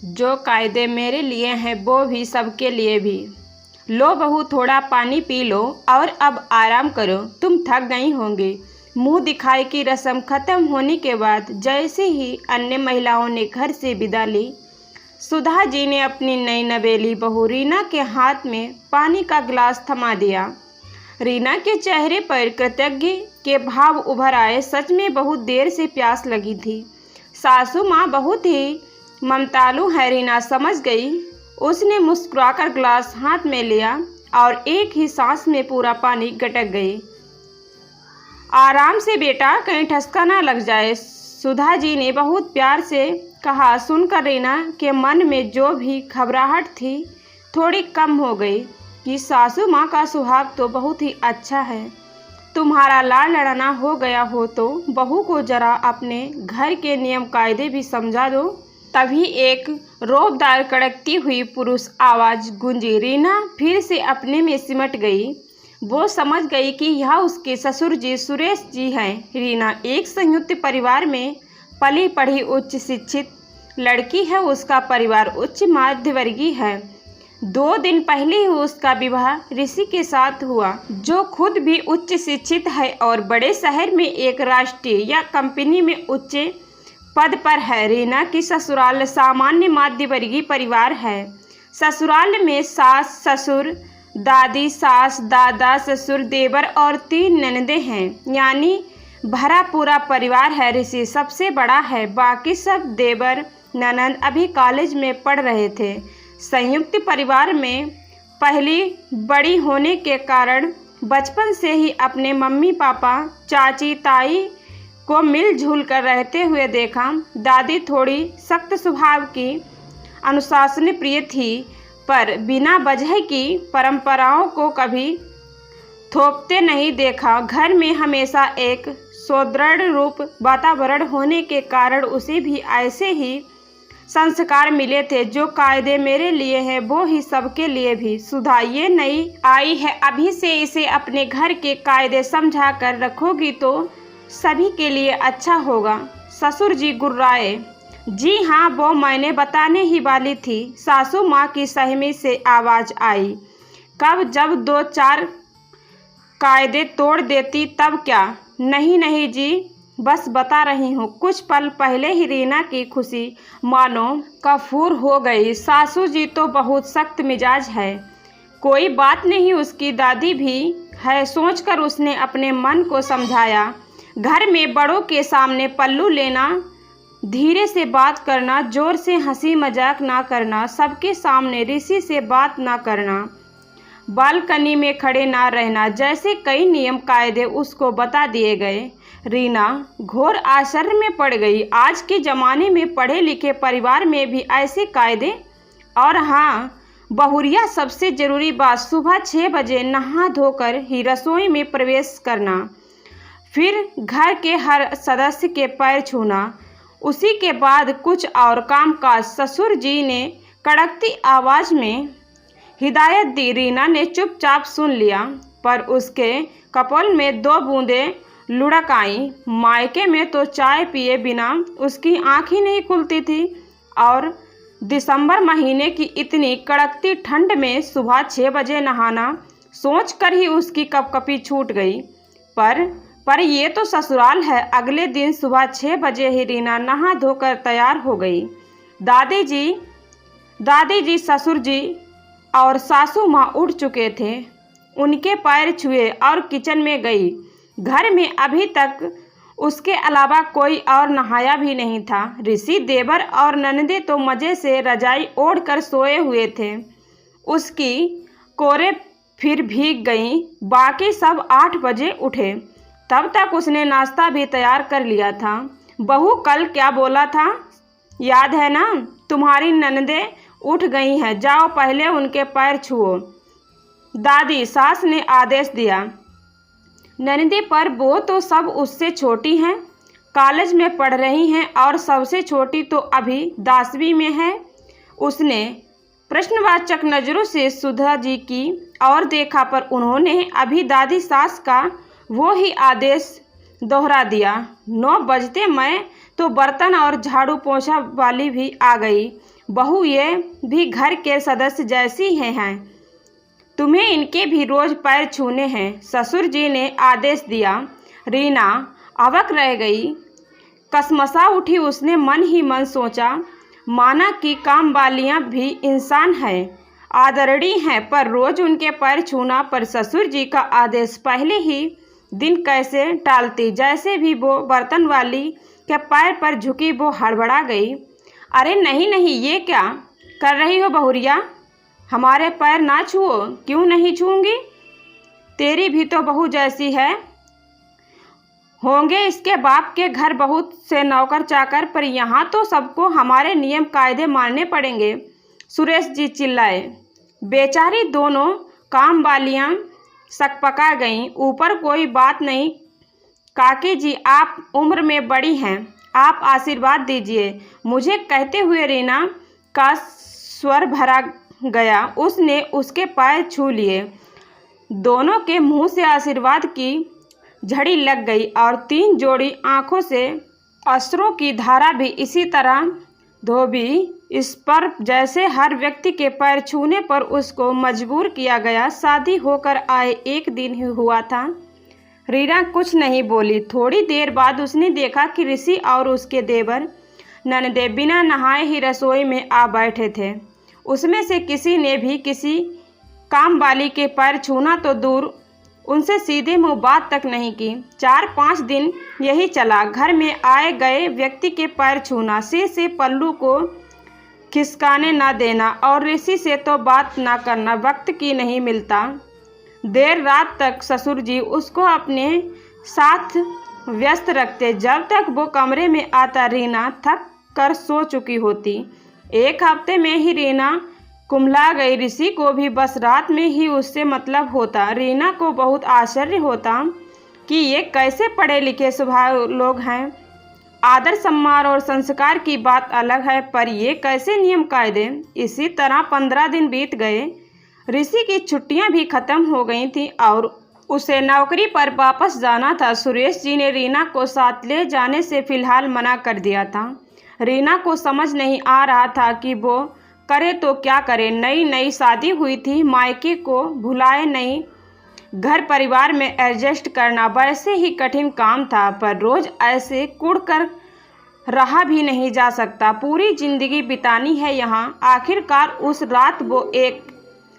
जो कायदे मेरे लिए हैं वो भी सबके लिए भी। लो बहू, थोड़ा पानी पी लो और अब आराम करो, तुम थक गई होंगी। मुंह दिखाई की रस्म खत्म होने के बाद जैसे ही अन्य महिलाओं ने घर से विदा ली, सुधा जी ने अपनी नई नवेली बहू रीना के हाथ में पानी का गिलास थमा दिया। रीना के चेहरे पर कृतज्ञ के भाव उभर आए। सच में बहुत देर से प्यास लगी थी। सासू माँ बहुत ही ममतालु है, रीना समझ गई। उसने मुस्कुराकर गिलास हाथ में लिया और एक ही सांस में पूरा पानी गटक गई। आराम से बेटा, कहीं ठसका ना लग जाए, सुधा जी ने बहुत प्यार से कहा। सुनकर रीना के मन में जो भी घबराहट थी थोड़ी कम हो गई कि सासू माँ का सुहाग तो बहुत ही अच्छा है। तुम्हारा लाड़ लड़ाना हो गया हो तो बहू को जरा अपने घर के नियम कायदे भी समझा दो। तभी एक रौबदार कड़कती हुई पुरुष आवाज़ गूंजी। रीना फिर से अपने में सिमट गई। वो समझ गई कि यह उसके ससुर जी सुरेश जी हैं। रीना एक संयुक्त परिवार में पली पढ़ी उच्च शिक्षित लड़की है। उसका परिवार उच्च मध्यवर्गीय है। 2 दिन पहले ही उसका विवाह ऋषि के साथ हुआ, जो खुद भी उच्च शिक्षित है और बड़े शहर में एक राष्ट्रीय या कंपनी में उच्च पद पर है। रीना की ससुराल सामान्य मध्यवर्गीय परिवार है। ससुराल में सास ससुर, दादी सास, दादा ससुर, देवर और 3 ननदें हैं, यानी भरा पूरा परिवार है। ऋषि सबसे बड़ा है, बाकी सब देवर ननद अभी कॉलेज में पढ़ रहे थे। संयुक्त परिवार में पहली बड़ी होने के कारण बचपन से ही अपने मम्मी पापा, चाची ताई को मिलजुल कर रहते हुए देखा। दादी थोड़ी सख्त स्वभाव की अनुशासन प्रिय थी, पर बिना वजह की परंपराओं को कभी थोपते नहीं देखा। घर में हमेशा एक सुदृढ़ रूप वातावरण होने के कारण उसे भी ऐसे ही संस्कार मिले थे। जो कायदे मेरे लिए हैं वो ही सबके लिए भी। सुधा ये नई आई है, अभी से इसे अपने घर के कायदे समझा कर रखोगी तो सभी के लिए अच्छा होगा। ससुर जी गुर्राए। जी हाँ, वो मैंने बताने ही वाली थी। सासू माँ की सहमी से आवाज़ आई। कब? जब 2-4 कायदे तोड़ देती तब क्या? नहीं नहीं जी, बस बता रही हूँ। कुछ पल पहले ही रीना की खुशी मानो कफूर हो गई। सासू जी तो बहुत सख्त मिजाज है। कोई बात नहीं, उसकी दादी भी है, सोचकर उसने अपने मन को समझाया। घर में बड़ों के सामने पल्लू लेना, धीरे से बात करना, जोर से हंसी मजाक ना करना, सबके सामने ऋषि से बात ना करना, बालकनी में खड़े ना रहना, जैसे कई नियम कायदे उसको बता दिए गए। रीना घोर आश्चर्य में पड़ गई। आज के ज़माने में पढ़े लिखे परिवार में भी ऐसे कायदे? और हाँ, बहुरिया सबसे ज़रूरी बात, सुबह 6 बजे नहा धोकर ही रसोई में प्रवेश करना, फिर घर के हर सदस्य के पैर छूना, उसी के बाद कुछ और कामकाज। ससुर जी ने कड़कती आवाज़ में हिदायत दी। रीना ने चुपचाप सुन लिया, पर उसके कपोल में 2 बूंदें लुढ़क आईं। मायके में तो चाय पिए बिना उसकी आँख ही नहीं खुलती थी, और दिसंबर महीने की इतनी कड़कती ठंड में सुबह 6 बजे नहाना सोचकर ही उसकी कपकपी छूट गई। पर ये तो ससुराल है। अगले दिन सुबह 6 बजे ही रीना नहा धोकर तैयार हो गई। दादी जी, ससुर जी और सासू माँ उठ चुके थे। उनके पैर छुए और किचन में गई। घर में अभी तक उसके अलावा कोई और नहाया भी नहीं था। ऋषि, देवर और ननदे तो मज़े से रजाई ओढ़कर सोए हुए थे। उसकी कोरे फिर भीग गईं। बाकी सब 8 बजे उठे। तब तक उसने नाश्ता भी तैयार कर लिया था। बहू, कल क्या बोला था याद है ना? तुम्हारी ननदें उठ गई हैं, जाओ पहले उनके पैर छुओ। दादी, सास ने आदेश दिया। ननदे पर वो तो सब उससे छोटी हैं, कॉलेज में पढ़ रही हैं, और सबसे छोटी तो अभी 10वीं में है। उसने प्रश्नवाचक नज़रों से सुधा जी की और देखा, पर उन्होंने अभी दादी सास का वो ही आदेश दोहरा दिया। 9 बजते मैं तो बर्तन और झाड़ू पोछा वाली भी आ गई। बहू ये भी घर के सदस्य जैसी हैं, तुम्हें इनके भी रोज पैर छूने हैं, ससुर जी ने आदेश दिया। रीना अवक रह गई, कसमसा उठी। उसने मन ही मन सोचा, माना कि काम वालियाँ भी इंसान हैं, आदरणीय हैं, पर रोज उनके पैर छूना, पर ससुर जी का आदेश पहले ही दिन कैसे टालती। जैसे भी वो बर्तन वाली के पैर पर झुकी वो हड़बड़ा गई। अरे नहीं नहीं, ये क्या कर रही हो बहुरिया, हमारे पैर ना छुओ। क्यों नहीं छूंगी, तेरी भी तो बहू जैसी है। होंगे इसके बाप के घर बहुत से नौकर चाकर, पर यहाँ तो सबको हमारे नियम कायदे मानने पड़ेंगे, सुरेश जी चिल्लाए। बेचारी दोनों काम वालियाँ सकपका गईं। ऊपर कोई बात नहीं काकी जी, आप उम्र में बड़ी हैं, आप आशीर्वाद दीजिए मुझे, कहते हुए रीना का स्वर भरा गया। उसने उसके पैर छू लिए। दोनों के मुंह से आशीर्वाद की झड़ी लग गई और 3 जोड़ी आंखों से अश्रुओं की धारा भी इसी तरह धोबी। इस पर जैसे हर व्यक्ति के पैर छूने पर उसको मजबूर किया गया। शादी होकर आए 1 दिन ही हुआ था। रीना कुछ नहीं बोली। थोड़ी देर बाद उसने देखा कि ऋषि और उसके देवर ननदे बिना नहाए ही रसोई में आ बैठे थे। उसमें से किसी ने भी किसी काम वाली के पैर छूना तो दूर, उनसे सीधे मुंह बात तक नहीं की। 4-5 दिन यही चला। घर में आए गए व्यक्ति के पैर छूना, सिर से पल्लू को खिसकाने ना देना और ऋषि से तो बात ना करना। वक्त की नहीं मिलता। देर रात तक ससुर जी उसको अपने साथ व्यस्त रखते। जब तक वो कमरे में आता रीना थक कर सो चुकी होती। 1 हफ्ते में ही रीना कुम्हला गई। ऋषि को भी बस रात में ही उससे मतलब होता। रीना को बहुत आश्चर्य होता कि ये कैसे पढ़े लिखे स्वभाव लोग हैं। आदर सम्मान और संस्कार की बात अलग है, पर ये कैसे नियम कायदे। इसी तरह 15 दिन बीत गए। ऋषि की छुट्टियां भी खत्म हो गई थी और उसे नौकरी पर वापस जाना था। सुरेश जी ने रीना को साथ ले जाने से फिलहाल मना कर दिया था। रीना को समझ नहीं आ रहा था कि वो करे तो क्या करे। नई नई शादी हुई थी, मायके को भुलाए नहीं, घर परिवार में एडजस्ट करना वैसे ही कठिन काम था, पर रोज ऐसे कुड़ कर रहा भी नहीं जा सकता। पूरी जिंदगी बितानी है यहाँ। आखिरकार उस रात वो एक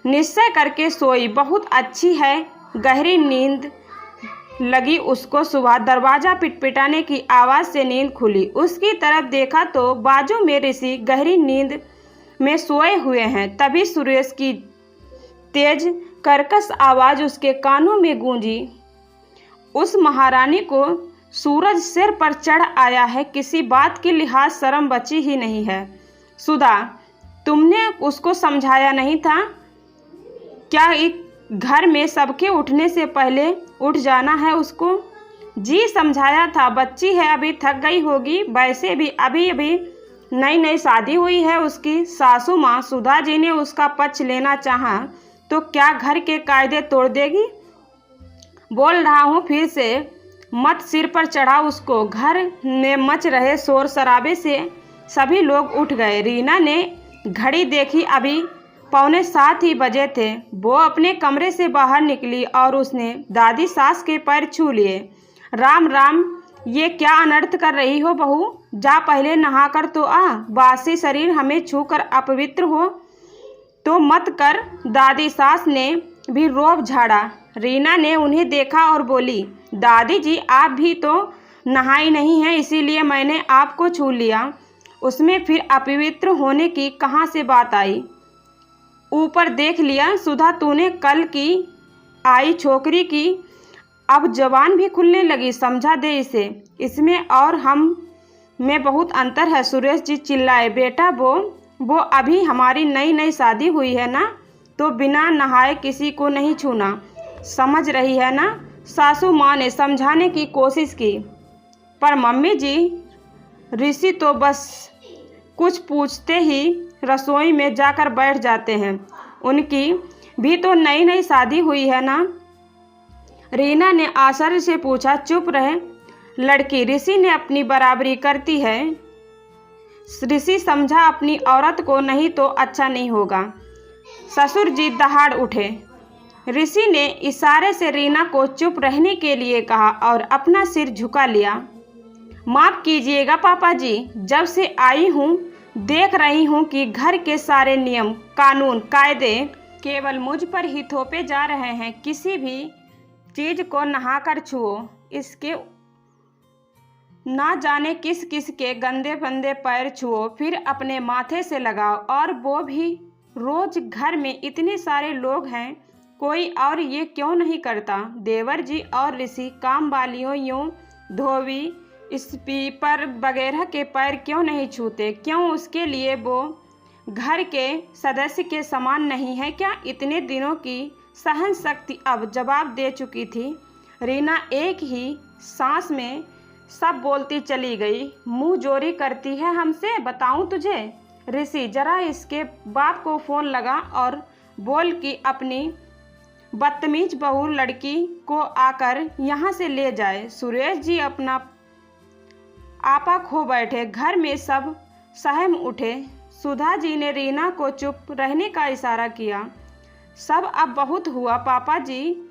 निश्चय करके सोई। बहुत अच्छी है, गहरी नींद लगी उसको। सुबह दरवाज़ा पिटपिटाने की आवाज़ से नींद खुली। उसकी तरफ देखा तो बाजू में ऋषि गहरी नींद में सोए हुए हैं। तभी सुरेश की तेज कर्कश आवाज़ उसके कानों में गूंजी। उस महारानी को सूरज सिर पर चढ़ आया है, किसी बात की लिहाज शर्म बची ही नहीं है। सुधा, तुमने उसको समझाया नहीं था क्या एक घर में सबके उठने से पहले उठ जाना है उसको? जी समझाया था, बच्ची है अभी, थक गई होगी। वैसे भी अभी अभी नई नई शादी हुई है उसकी। सासू माँ सुधा जी ने उसका पक्ष लेना चाहा तो क्या घर के कायदे तोड़ देगी? बोल रहा हूँ फिर से, मत सिर पर चढ़ा उसको। घर में मच रहे शोर शराबे से सभी लोग उठ गए। रीना ने घड़ी देखी, अभी 6:45 ही बजे थे। वो अपने कमरे से बाहर निकली और उसने दादी सास के पैर छू लिए। राम राम, ये क्या अनर्थ कर रही हो बहू? जा पहले नहा कर तो आ। बासी शरीर हमें छूकर अपवित्र हो तो मत कर। दादी सास ने भी रोब झाड़ा। रीना ने उन्हें देखा और बोली, दादी जी आप भी तो नहाई नहीं हैं, इसीलिए मैंने आपको छू लिया। उसमें फिर अपवित्र होने की कहाँ से बात आई? ऊपर देख लिया सुधा, तूने कल की आई छोकरी की अब जवान भी खुलने लगी। समझा दे इसे, इसमें और हम में बहुत अंतर है। सुरेश जी चिल्लाए। बेटा वो अभी हमारी नई नई शादी हुई है ना, तो बिना नहाए किसी को नहीं छूना, समझ रही है ना? सासू माँ ने समझाने की कोशिश की, पर मम्मी जी। ऋषि तो बस कुछ पूछते ही रसोई में जाकर बैठ जाते हैं। उनकी भी तो नई नई शादी हुई है ना? रीना ने आश्चर्य से पूछा। चुप रहे लड़की, ऋषि ने अपनी बराबरी करती है। ऋषि समझा अपनी औरत को, नहीं तो अच्छा नहीं होगा। ससुर जी दहाड़ उठे। ऋषि ने इशारे से रीना को चुप रहने के लिए कहा और अपना सिर झुका लिया। माफ़ कीजिएगा पापा जी, जब से आई हूँ देख रही हूँ कि घर के सारे नियम कानून कायदे केवल मुझ पर ही थोपे जा रहे हैं। किसी भी चीज़ को नहाकर छुओ, इसके ना जाने किस किस के गंदे बंदे पैर छुओ, फिर अपने माथे से लगाओ, और वो भी रोज। घर में इतने सारे लोग हैं, कोई और ये क्यों नहीं करता? देवर जी और ऋषि काम वालियों, यूँ धोबी, स्पीपर वगैरह के पैर क्यों नहीं छूते? क्यों उसके लिए वो घर के सदस्य के समान नहीं है क्या? इतने दिनों की सहन शक्ति अब जवाब दे चुकी थी। रीना एक ही सांस में सब बोलती चली गई। मुंह जोरी करती है हमसे, बताऊं तुझे? ऋषि जरा इसके बाप को फ़ोन लगा और बोल कि अपनी बदतमीज बहू लड़की को आकर यहाँ से ले जाए। सुरेश जी अपना आपा खो बैठे। घर में सब सहम उठे। सुधा जी ने रीना को चुप रहने का इशारा किया। सब अब बहुत हुआ पापा जी,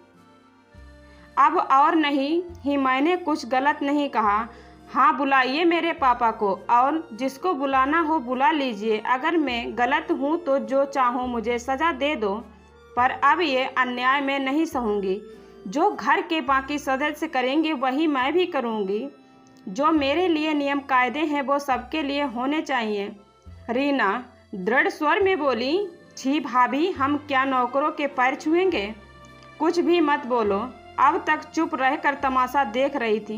अब और नहीं ही, मैंने कुछ गलत नहीं कहा। हाँ, बुलाइए मेरे पापा को, और जिसको बुलाना हो बुला लीजिए। अगर मैं गलत हूँ तो जो चाहो मुझे सज़ा दे दो, पर अब ये अन्याय मैं नहीं सहूँगी। जो घर के बाकी सदस्य करेंगे वही मैं भी करूँगी। जो मेरे लिए नियम कायदे हैं वो सबके लिए होने चाहिए। रीना दृढ़ स्वर में बोली। छी भाभी, हम क्या नौकरों के पैर छुएंगे? कुछ भी मत बोलो। अब तक चुप रहकर तमाशा देख रही थी।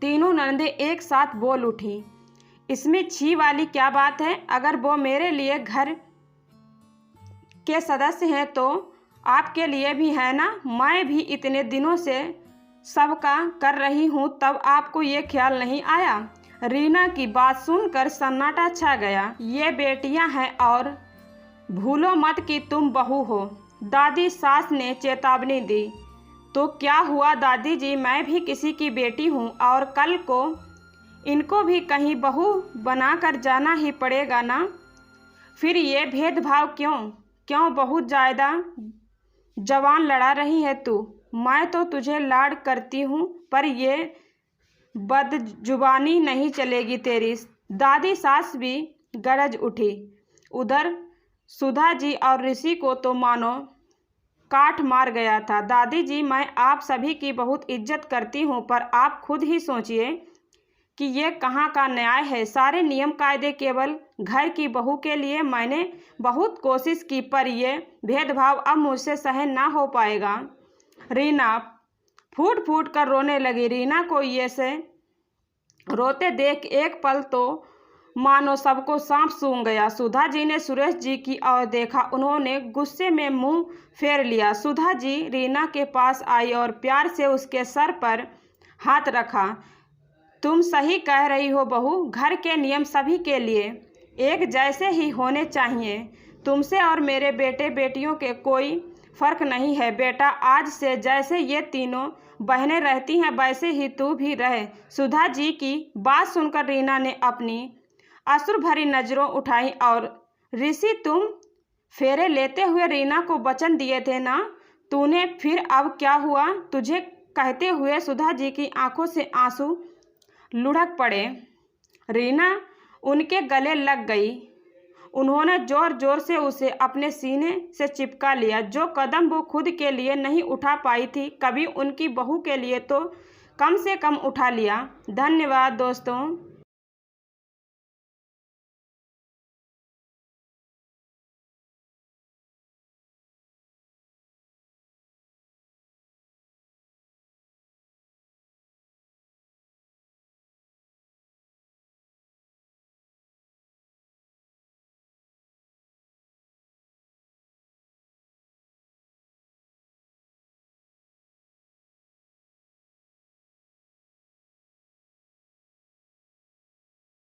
तीनों ननदें एक साथ बोल उठी। इसमें छी वाली क्या बात है? अगर वो मेरे लिए घर के सदस्य हैं तो आपके लिए भी है ना? मैं भी इतने दिनों से सबका कर रही हूँ, तब आपको ये ख्याल नहीं आया? रीना की बात सुनकर सन्नाटा छा गया। ये बेटियां हैं और भूलो मत कि तुम बहू हो, दादी सास ने चेतावनी दी। तो क्या हुआ दादी जी, मैं भी किसी की बेटी हूँ और कल को इनको भी कहीं बहू बनाकर जाना ही पड़ेगा ना? फिर ये भेदभाव क्यों? क्यों बहुत ज़्यादा जवान लड़ा रही है तू? मैं तो तुझे लाड करती हूँ, पर ये बदजुबानी नहीं चलेगी तेरी। दादी सास भी गरज उठी। उधर सुधा जी और ऋषि को तो मानो काट मार गया था। दादी जी, मैं आप सभी की बहुत इज्जत करती हूँ, पर आप खुद ही सोचिए कि ये कहाँ का न्याय है? सारे नियम कायदे केवल घर की बहू के लिए। मैंने बहुत कोशिश की, पर ये भेदभाव अब मुझसे सहन ना हो पाएगा। रीना फूट फूट कर रोने लगी। रीना को ये से रोते देख एक पल तो मानो सबको सांप सूंघ गया। सुधा जी ने सुरेश जी की ओर देखा। उन्होंने गुस्से में मुंह फेर लिया। सुधा जी रीना के पास आई और प्यार से उसके सर पर हाथ रखा। तुम सही कह रही हो बहू, घर के नियम सभी के लिए एक जैसे ही होने चाहिए। तुमसे और मेरे बेटे बेटियों के कोई फ़र्क नहीं है बेटा। आज से जैसे ये तीनों बहनें रहती हैं वैसे ही तू भी रहे। सुधा जी की बात सुनकर रीना ने अपनी आंसू भरी नज़रों उठाई। और ऋषि, तुम फेरे लेते हुए रीना को वचन दिए थे ना, तूने फिर अब क्या हुआ? तुझे कहते हुए सुधा जी की आंखों से आंसू लुढ़क पड़े। रीना उनके गले लग गई। उन्होंने जोर जोर से उसे अपने सीने से चिपका लिया। जो कदम वो खुद के लिए नहीं उठा पाई थी, कभी उनकी बहू के लिए तो कम से कम उठा लिया। धन्यवाद दोस्तों।